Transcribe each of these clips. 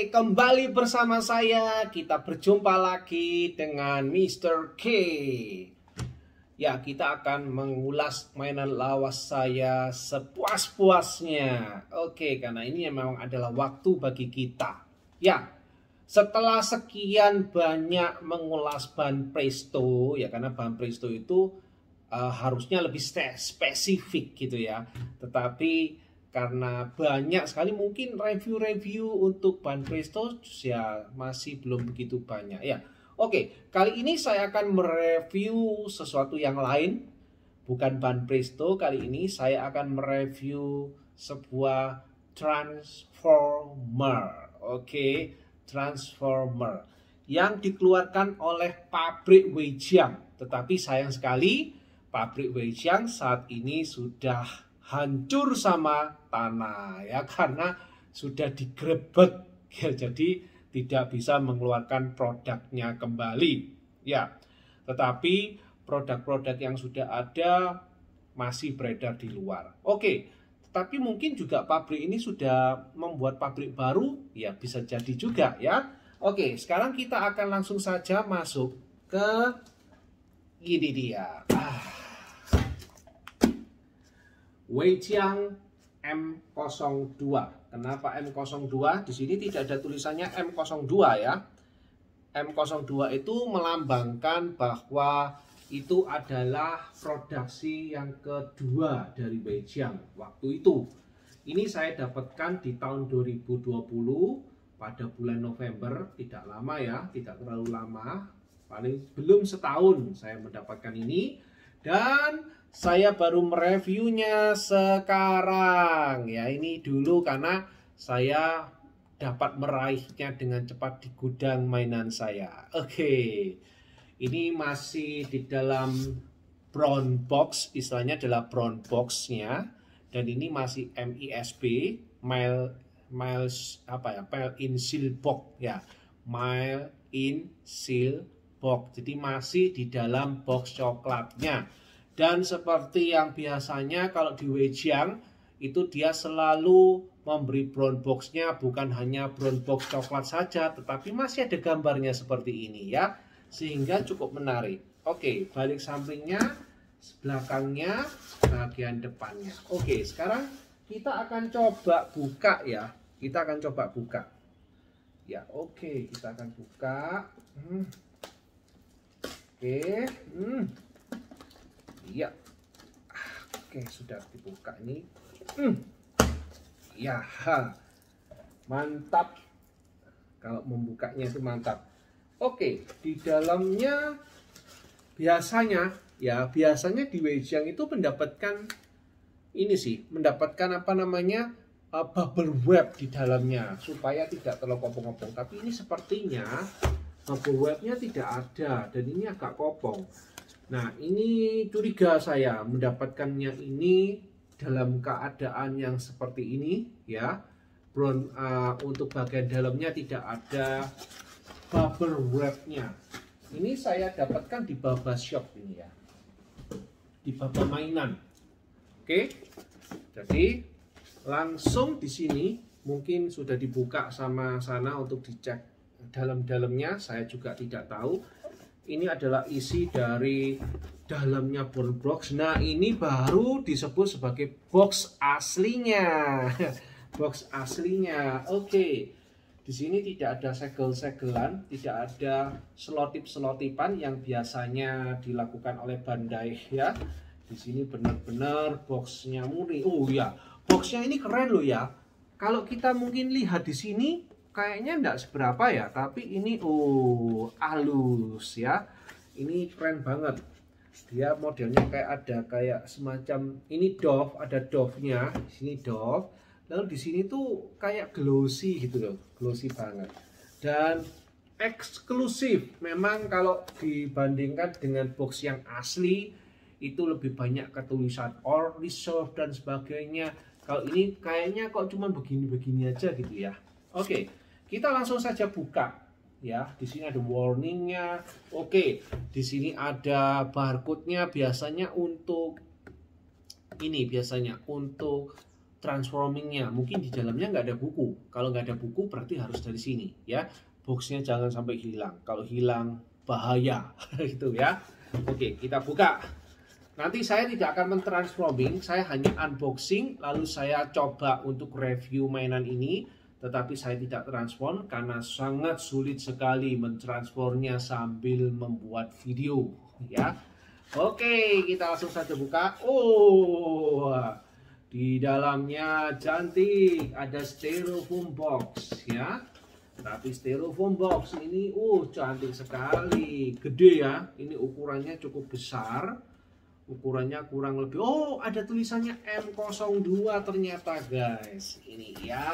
kembali bersama saya. Kita berjumpa lagi dengan Mr. K. Ya, kita akan mengulas mainan lawas saya sepuas-puasnya. Oke, karena ini memang adalah waktu bagi kita. Ya, setelah sekian banyak mengulas bahan presto, ya karena bahan presto itu harusnya lebih spesifik gitu ya. Tetapi karena banyak sekali mungkin review-review untuk bahan presto ya masih belum begitu banyak ya. Oke, kali ini saya akan mereview sesuatu yang lain, bukan bahan presto. Kali ini saya akan mereview sebuah transformer. Oke, transformer yang dikeluarkan oleh pabrik Weijiang. Tetapi sayang sekali pabrik Weijiang saat ini sudah hancur sama tanah ya, karena sudah digrebek ya, jadi tidak bisa mengeluarkan produknya kembali ya. Tetapi produk-produk yang sudah ada masih beredar di luar. Oke, tetapi mungkin juga pabrik ini sudah membuat pabrik baru ya, bisa jadi juga ya. Oke, sekarang kita akan langsung saja masuk ke ini dia. Weijiang M02. Kenapa M02? Di sini tidak ada tulisannya M02 ya. M02 itu melambangkan bahwa itu adalah produksi yang kedua dari Weijiang waktu itu. Ini saya dapatkan di tahun 2020 pada bulan November, tidak lama ya, tidak terlalu lama. Paling belum setahun saya mendapatkan ini, dan saya baru mereviewnya sekarang ya. Ini dulu karena saya dapat meraihnya dengan cepat di gudang mainan saya. Oke, ini masih di dalam brown box, istilahnya adalah brown boxnya, dan ini masih MISB, miles in seal box ya, mile in seal box. Jadi masih di dalam box coklatnya. Dan seperti yang biasanya kalau di Weijiang itu dia selalu memberi brown boxnya bukan hanya brown box coklat saja, tetapi masih ada gambarnya seperti ini ya, sehingga cukup menarik. Oke, balik sampingnya, belakangnya, bagian depannya. Oke, sekarang kita akan coba buka ya. Kita akan coba buka. Ya, oke, kita akan buka. Oke, iya, oke, sudah dibuka ini. Ya, mantap. Kalau membukanya itu mantap. Oke, di dalamnya biasanya di Weijiang itu mendapatkan ini sih, mendapatkan apa namanya, bubble wrap di dalamnya supaya tidak terlalu kopong-kopong. Tapi ini sepertinya bubble wrapnya tidak ada dan ini agak kopong. Nah, ini curiga saya mendapatkannya ini dalam keadaan yang seperti ini ya. Brown, untuk bagian dalamnya tidak ada bubble wrapnya. Ini saya dapatkan di Baba Shop ini ya, di Baba Mainan. Oke, jadi langsung di sini mungkin sudah dibuka sama sana untuk dicek dalam-dalamnya. Saya juga tidak tahu. Ini adalah isi dari dalamnya brown box. Nah, ini baru disebut sebagai box aslinya. Box aslinya. Oke. Di sini tidak ada segel-segelan, tidak ada selotip-selotipan yang biasanya dilakukan oleh Bandai ya. Di sini benar-benar boxnya murni. Oh ya, boxnya ini keren loh ya. Kalau kita mungkin lihat di sini kayaknya enggak seberapa ya, tapi ini halus ya. Ini keren banget. Dia modelnya kayak ada kayak semacam ini Dove, ada Dove-nya. Di sini Dove. Lalu di sini tuh kayak glossy gitu loh, glossy banget. Dan eksklusif. Memang kalau dibandingkan dengan box yang asli itu lebih banyak ketulisan or reserve dan sebagainya. Kalau ini kayaknya kok cuma begini-begini aja gitu ya. Oke, kita langsung saja buka ya. Di sini ada warningnya. Oke, di sini ada barcode-nya. Biasanya untuk ini, biasanya untuk transformingnya. Mungkin di dalamnya nggak ada buku. Kalau nggak ada buku berarti harus dari sini ya. Boxnya jangan sampai hilang. Kalau hilang bahaya gitu ya. Oke, kita buka. Nanti saya tidak akan mentransforming, saya hanya unboxing, lalu saya coba untuk review mainan ini, tetapi saya tidak transform karena sangat sulit sekali mentransformnya sambil membuat video, ya. Oke, kita langsung saja buka. Oh, di dalamnya cantik, ada styrofoam box, ya. Tapi styrofoam box ini, cantik sekali, gede ya. Ini ukurannya cukup besar. Ukurannya kurang lebih, ada tulisannya M02 ternyata guys. Ini ya,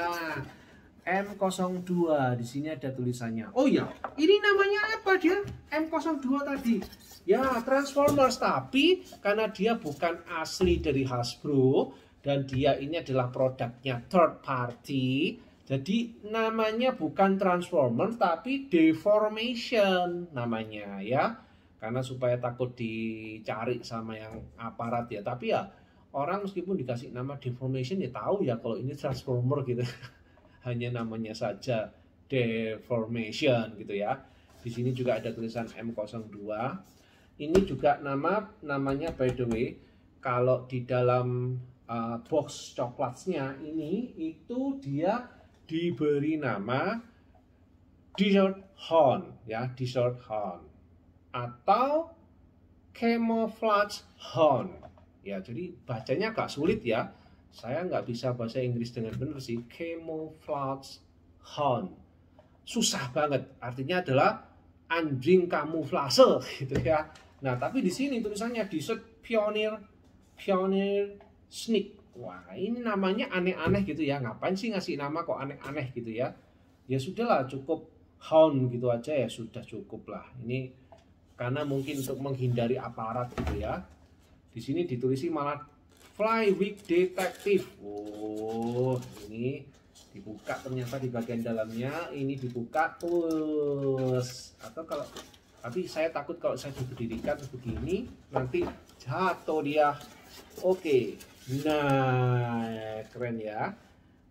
M02, di sini ada tulisannya. Oh ya, ini namanya apa dia? M02 tadi. Ya, Transformers, tapi karena dia bukan asli dari Hasbro dan dia ini adalah produknya third party, jadi namanya bukan Transformers tapi Deformation namanya ya. Karena supaya takut dicari sama yang aparat ya. Tapi ya orang meskipun dikasih nama Deformation ya tahu ya kalau ini Transformer gitu. Hanya namanya saja Deformation gitu ya. Di sini juga ada tulisan M02. Ini juga namanya by the way, kalau di dalam box coklatnya ini itu dia diberi nama Desert Horn ya, Desert Horn atau Camouflage Horn ya. Jadi bacanya agak sulit ya, saya nggak bisa bahasa Inggris dengan benar sih. Camouflage Horn susah banget, artinya adalah anjing kamuflase gitu ya. Nah tapi di sini tulisannya Desert Pioneer Snake. Wah ini namanya aneh-aneh gitu ya, ngapain sih ngasih nama kok aneh-aneh gitu ya. Ya sudahlah, cukup Hound gitu aja ya sudah cukup lah. Ini karena mungkin untuk menghindari aparat gitu ya. Di sini ditulisi malah Flywig Detective. Oh, ini dibuka ternyata di bagian dalamnya. Ini dibuka terus. Atau kalau, tapi saya takut kalau saya berdirikan begini nanti jatuh dia. Oke. Nah, keren ya.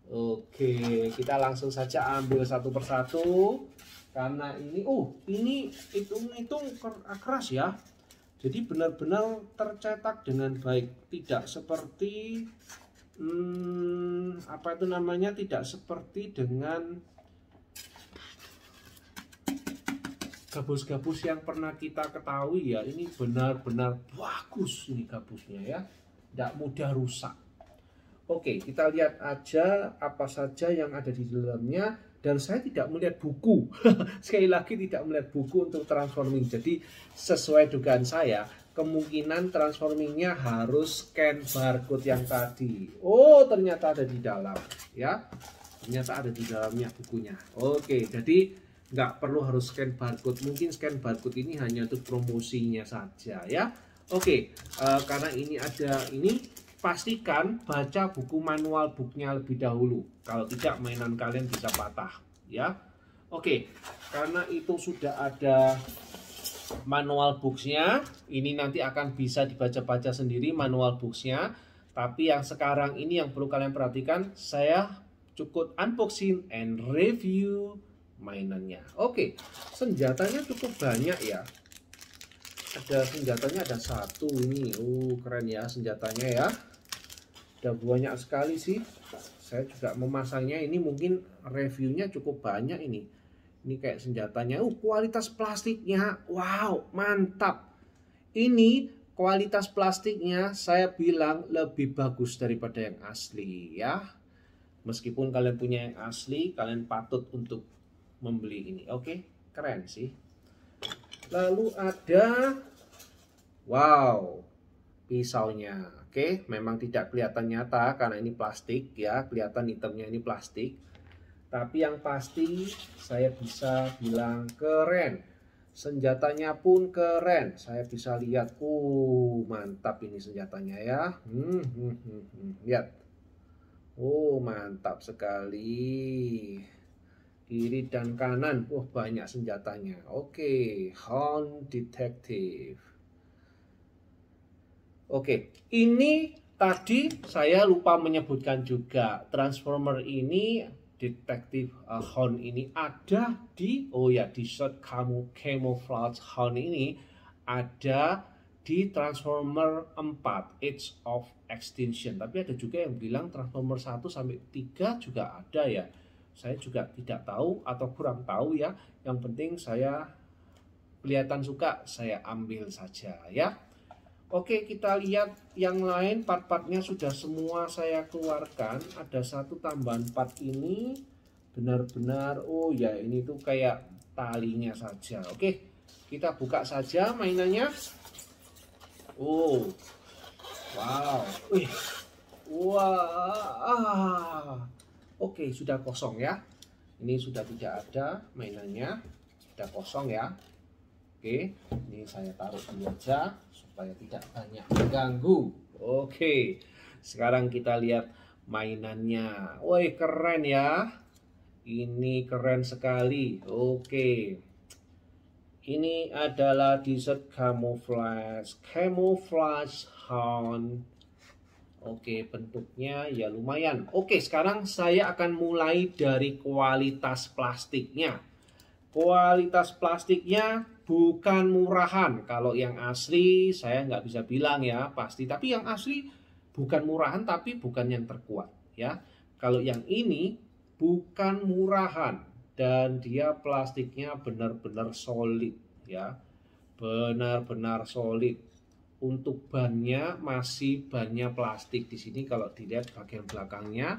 Oke, kita langsung saja ambil satu persatu. Karena ini, ini hitung-hitung keras ya. Jadi benar-benar tercetak dengan baik. Tidak seperti, apa itu namanya, tidak seperti dengan gabus-gabus yang pernah kita ketahui ya. Ini benar-benar bagus ini gabusnya ya. Tidak mudah rusak. Oke, kita lihat aja apa saja yang ada di dalamnya. Dan saya tidak melihat buku. Sekali lagi tidak melihat buku untuk transforming. Jadi sesuai dugaan saya, kemungkinan transformingnya harus scan barcode yang tadi. Oh, ternyata ada di dalam ya. Ternyata ada di dalamnya bukunya. Oke, jadi nggak perlu harus scan barcode. Mungkin scan barcode ini hanya untuk promosinya saja ya. Oke, karena ini ada ini, pastikan baca buku manual booknya lebih dahulu. Kalau tidak, mainan kalian bisa patah ya. Oke, karena itu sudah ada manual booksnya, ini nanti akan bisa dibaca-baca sendiri manual booksnya. Tapi yang sekarang ini yang perlu kalian perhatikan, saya cukup unboxing and review mainannya. Oke, senjatanya cukup banyak ya. Ada senjatanya, ada satu ini. Keren ya senjatanya ya. Udah banyak sekali sih. Saya juga memasangnya. Ini mungkin reviewnya cukup banyak ini. Ini kayak senjatanya. Kualitas plastiknya, wow, mantap. Ini kualitas plastiknya saya bilang lebih bagus daripada yang asli ya. Meskipun kalian punya yang asli, kalian patut untuk membeli ini. Oke, keren sih. Lalu ada, wow, pisaunya. Oke, memang tidak kelihatan nyata karena ini plastik ya, kelihatan hitamnya ini plastik. Tapi yang pasti saya bisa bilang keren. Senjatanya pun keren. Saya bisa lihat, mantap ini senjatanya ya. Lihat. Mantap sekali. Kiri dan kanan, banyak senjatanya. Oke, Hound Detective. Oke, ini tadi saya lupa menyebutkan juga Transformer ini Detective Hunt ini ada di di shot camouflage Hunt ini ada di Transformer 4 Age of Extinction. Tapi ada juga yang bilang Transformer 1 sampai 3 juga ada ya. Saya juga tidak tahu atau kurang tahu ya. Yang penting saya kelihatan suka, saya ambil saja ya. Oke, kita lihat yang lain, part-partnya sudah semua saya keluarkan. Ada satu tambahan part ini benar-benar ini tuh kayak talinya saja. Oke, kita buka saja mainannya. Wow, wah, oke, sudah kosong ya. Ini sudah tidak ada mainannya, sudah kosong ya. Oke, ini saya taruh dulu aja supaya tidak banyak mengganggu. Oke, sekarang kita lihat mainannya. Woi, keren ya. Ini keren sekali. Oke. Ini adalah Desert Camouflage Hunt. Oke, bentuknya ya lumayan. Oke, sekarang saya akan mulai dari kualitas plastiknya. Kualitas plastiknya bukan murahan. Kalau yang asli saya nggak bisa bilang ya pasti. Tapi yang asli bukan murahan tapi bukan yang terkuat ya. Kalau yang ini bukan murahan dan dia plastiknya benar-benar solid ya. Benar-benar solid. Untuk bannya masih bannya plastik di sini kalau dilihat bagian belakangnya.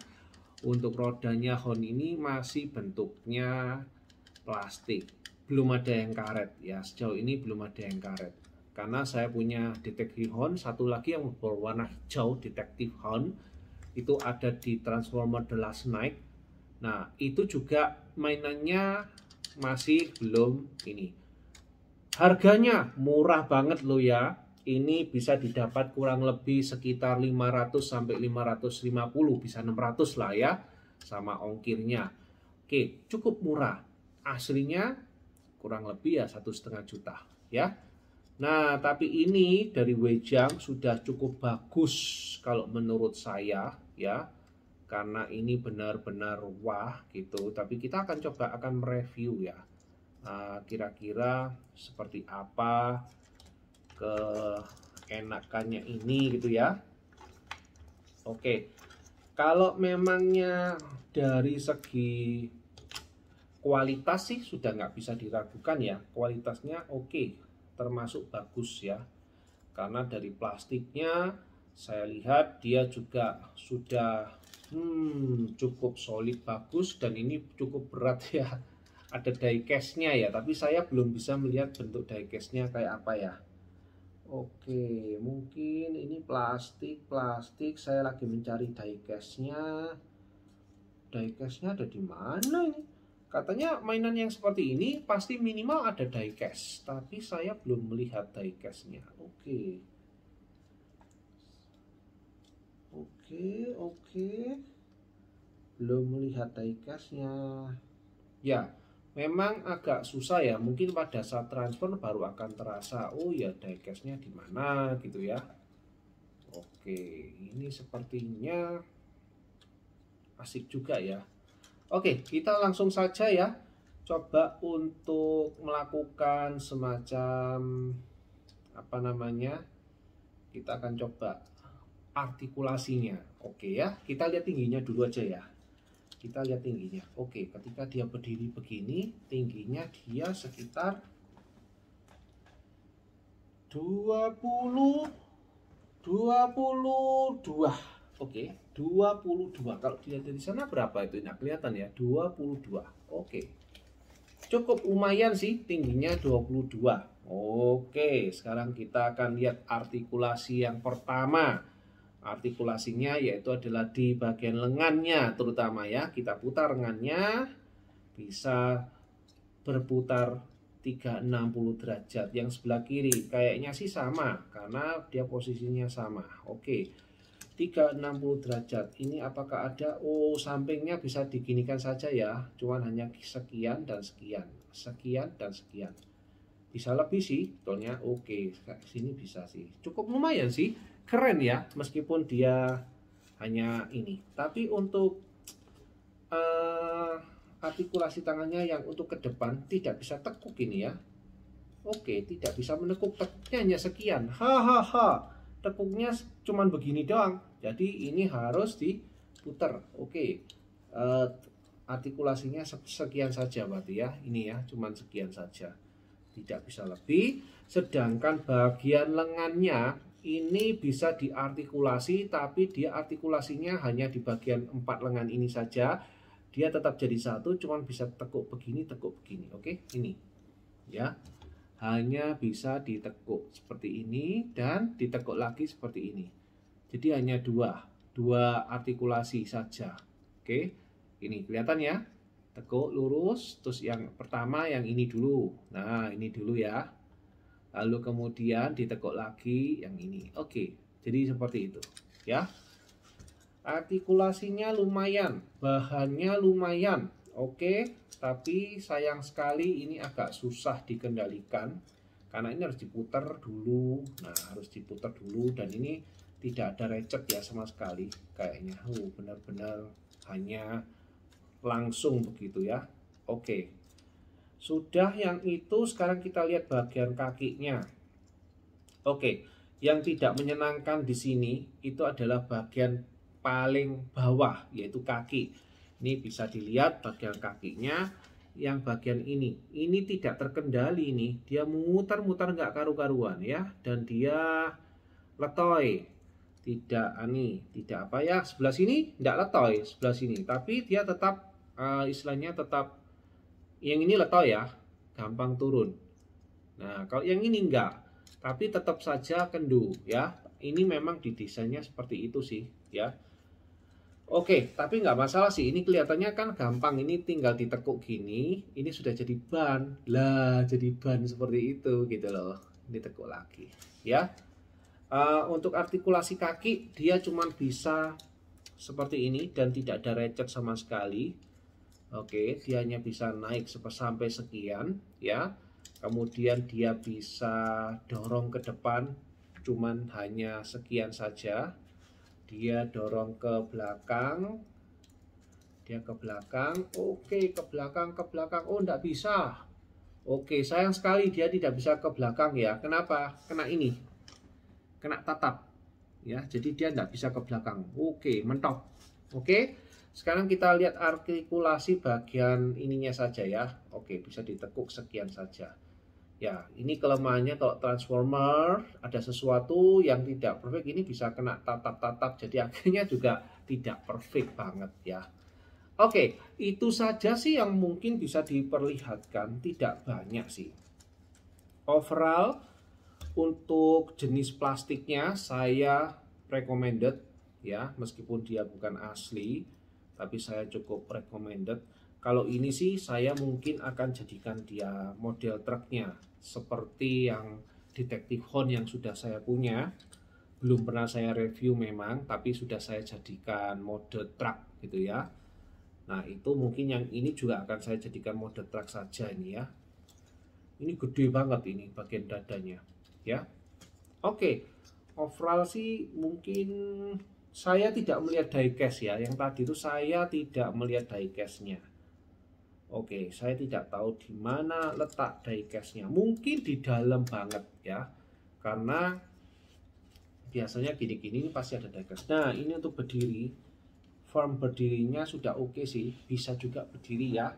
Untuk rodanya Hon ini masih bentuknya plastik, belum ada yang karet ya, sejauh ini belum ada yang karet karena saya punya Detective Hunt satu lagi yang berwarna hijau Detective Hunt itu ada di Transformer The Last Night. Nah itu juga mainannya masih belum ini. Harganya murah banget loh ya, ini bisa didapat kurang lebih sekitar 500 sampai 550, bisa 600 lah ya sama ongkirnya. Oke, cukup murah. Aslinya kurang lebih ya 1,5 juta ya. Nah tapi ini dari Wejang sudah cukup bagus kalau menurut saya ya, karena ini benar-benar wah gitu. Tapi kita akan coba mereview ya, kira-kira seperti apa keenakannya ini gitu ya. Oke, kalau memangnya dari segi kualitas sih sudah nggak bisa diragukan ya, kualitasnya oke, termasuk bagus ya. Karena dari plastiknya saya lihat dia juga sudah cukup solid bagus dan ini cukup berat ya. Ada diecast-nya ya, tapi saya belum bisa melihat bentuk diecast-nya kayak apa ya. Oke, mungkin ini plastik, saya lagi mencari diecast-nya. Diecast-nya ada di mana ini? Katanya mainan yang seperti ini pasti minimal ada diecast, tapi saya belum melihat diecast-nya. Oke. Belum melihat diecast-nya. Ya, memang agak susah ya. Mungkin pada saat transfer baru akan terasa, oh ya diecast-nya di mana gitu ya. Oke, ini sepertinya asik juga ya. Oke, kita langsung saja ya. Coba untuk melakukan semacam apa namanya? Kita akan coba artikulasinya. Oke ya, kita lihat tingginya dulu aja ya. Kita lihat tingginya. Oke, ketika dia berdiri begini, tingginya dia sekitar 22. Oke, 22. Kalau dilihat dari sana berapa itu? Nah, kelihatan ya, 22. Oke. Cukup lumayan sih tingginya 22. Oke, sekarang kita akan lihat artikulasi yang pertama. Artikulasinya yaitu adalah di bagian lengannya terutama ya. Kita putar lengannya bisa berputar 360 derajat. Yang sebelah kiri kayaknya sih sama karena dia posisinya sama. Oke. 360 derajat. Ini apakah ada? Oh, sampingnya bisa diginikan saja ya. Cuman hanya sekian dan sekian. Sekian dan sekian. Bisa lebih sih, betulnya. Oke, sini bisa sih. Cukup lumayan sih. keren ya, meskipun dia hanya ini. Tapi untuk artikulasi tangannya yang untuk ke depan tidak bisa tekuk ini ya. Oke, tidak bisa menekuk, tekuknya hanya sekian. Hahaha, tekuknya cuman begini doang. Jadi ini harus diputer. Oke, artikulasinya sekian saja berarti ya. Ini ya, cuman sekian saja. Tidak bisa lebih. Sedangkan bagian lengannya ini bisa diartikulasi, tapi dia artikulasinya hanya di bagian 4 lengan ini saja. Dia tetap jadi satu, cuman bisa tekuk begini, tekuk begini. Oke, ini ya. Hanya bisa ditekuk seperti ini dan ditekuk lagi seperti ini. Jadi hanya dua artikulasi saja. Oke, ini kelihatan ya, tekuk lurus, terus yang pertama yang ini dulu. Nah, ini dulu ya, lalu kemudian ditekuk lagi yang ini. Oke, jadi seperti itu ya. Artikulasinya lumayan, bahannya lumayan. Oke, tapi sayang sekali ini agak susah dikendalikan karena ini harus diputar dulu. Nah, harus diputar dulu dan ini tidak ada recet ya sama sekali kayaknya. Benar-benar hanya langsung begitu ya. Oke. Sudah yang itu, sekarang kita lihat bagian kakinya. Oke, yang tidak menyenangkan di sini itu adalah bagian paling bawah yaitu kaki. Ini bisa dilihat bagian kakinya, yang bagian ini tidak terkendali nih, dia muter-muter nggak karu-karuan ya, dan dia letoy, tidak apa ya, sebelah sini nggak letoy, sebelah sini, tapi dia tetap istilahnya tetap, yang ini letoy ya, gampang turun. Nah kalau yang ini enggak, tapi tetap saja kendu ya. Ini memang didesainnya seperti itu sih ya. Oke, tapi nggak masalah sih. Ini kelihatannya kan gampang. Ini tinggal ditekuk gini. Ini sudah jadi ban. Lah, jadi ban seperti itu gitu loh. Ditekuk lagi, ya. Untuk artikulasi kaki, dia cuma bisa seperti ini dan tidak ada recet sama sekali. Oke, dia hanya bisa naik sampai sekian, ya. Kemudian dia bisa dorong ke depan, cuman hanya sekian saja. Dia dorong ke belakang, dia ke belakang, oke, ke belakang, oh enggak bisa. Oke, sayang sekali dia tidak bisa ke belakang ya. Kenapa? Kena ini, kena tatap ya, jadi dia enggak bisa ke belakang. Oke, mentok. Oke, sekarang kita lihat artikulasi bagian ininya saja ya. Oke, bisa ditekuk sekian saja. Ya, ini kelemahannya kalau transformer ada sesuatu yang tidak perfect, ini bisa kena tatap-tatap, jadi akhirnya juga tidak perfect banget ya. Oke, itu saja sih yang mungkin bisa diperlihatkan, tidak banyak sih. Overall, untuk jenis plastiknya saya recommended ya, meskipun dia bukan asli, tapi saya cukup recommended. Kalau ini sih saya mungkin akan jadikan dia model truknya, seperti yang Detective Horn yang sudah saya punya. Belum pernah saya review memang, tapi sudah saya jadikan mode truk gitu ya. Nah itu mungkin yang ini juga akan saya jadikan mode truk saja ini ya. Ini gede banget ini bagian dadanya ya. Oke, overall sih mungkin saya tidak melihat diecast ya. Yang tadi itu saya tidak melihat diecastnya. Oke, saya tidak tahu di mana letak diecastnya. Mungkin di dalam banget ya, karena biasanya gini-gini pasti ada diecast. Nah, ini untuk berdiri, form berdirinya sudah oke sih, bisa juga berdiri ya,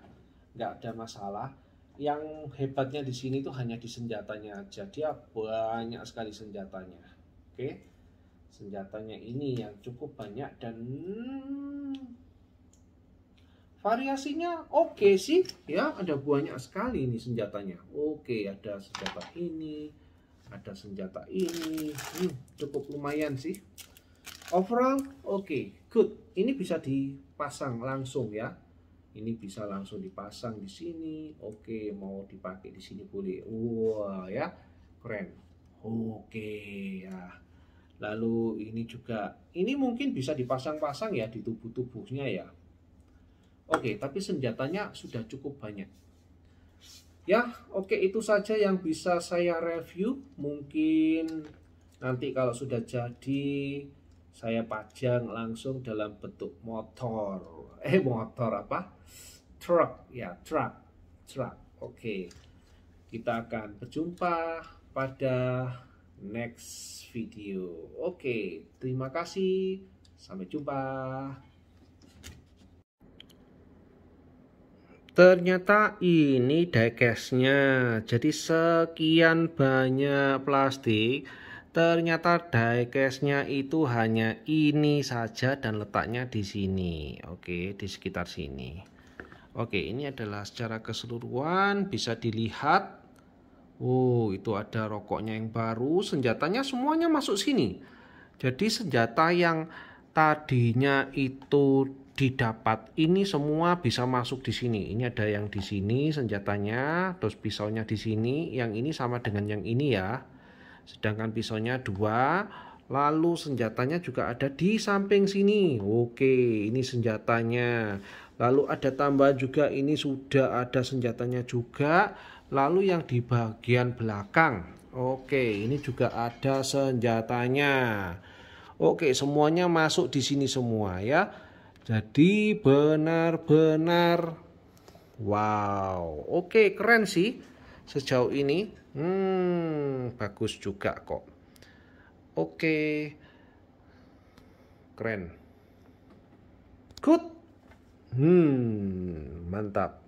nggak ada masalah. Yang hebatnya di sini tuh hanya di senjatanya aja, dia banyak sekali senjatanya. Oke, senjatanya ini yang cukup banyak dan variasinya oke sih ya, ada banyak sekali ini senjatanya. Oke, ada senjata ini, ada senjata ini, cukup lumayan sih. Overall oke, good. Ini bisa dipasang langsung ya. Ini bisa langsung dipasang di sini. Oke, mau dipakai di sini boleh. Wah ya, keren. Oke ya. Lalu ini juga, ini mungkin bisa dipasang-pasang ya di tubuh-tubuhnya ya. Oke, tapi senjatanya sudah cukup banyak. Ya, oke, itu saja yang bisa saya review. Mungkin Nanti kalau sudah jadi, saya pajang langsung dalam bentuk motor. Motor apa? Truk, ya, truk. Oke. Kita akan berjumpa pada next video. Oke, terima kasih. Sampai jumpa. Ternyata ini diecast-nya. Jadi sekian banyak plastik. Ternyata diecast-nya itu hanya ini saja dan letaknya di sini. Oke, di sekitar sini. Oke, ini adalah secara keseluruhan bisa dilihat. Oh, itu ada rokoknya yang baru, senjatanya semuanya masuk sini. Jadi senjata yang tadinya itu didapat ini semua bisa masuk di sini. Ini ada yang di sini senjatanya, terus pisaunya di sini. Yang ini sama dengan yang ini ya. Sedangkan pisaunya 2, lalu senjatanya juga ada di samping sini. Oke, ini senjatanya. Lalu ada tambahan juga, ini sudah ada senjatanya juga. Lalu yang di bagian belakang, oke, ini juga ada senjatanya. Oke, semuanya masuk di sini semua ya. Jadi benar-benar wow. Oke, keren sih sejauh ini. Bagus juga kok. Oke. Keren. Good. Mantap.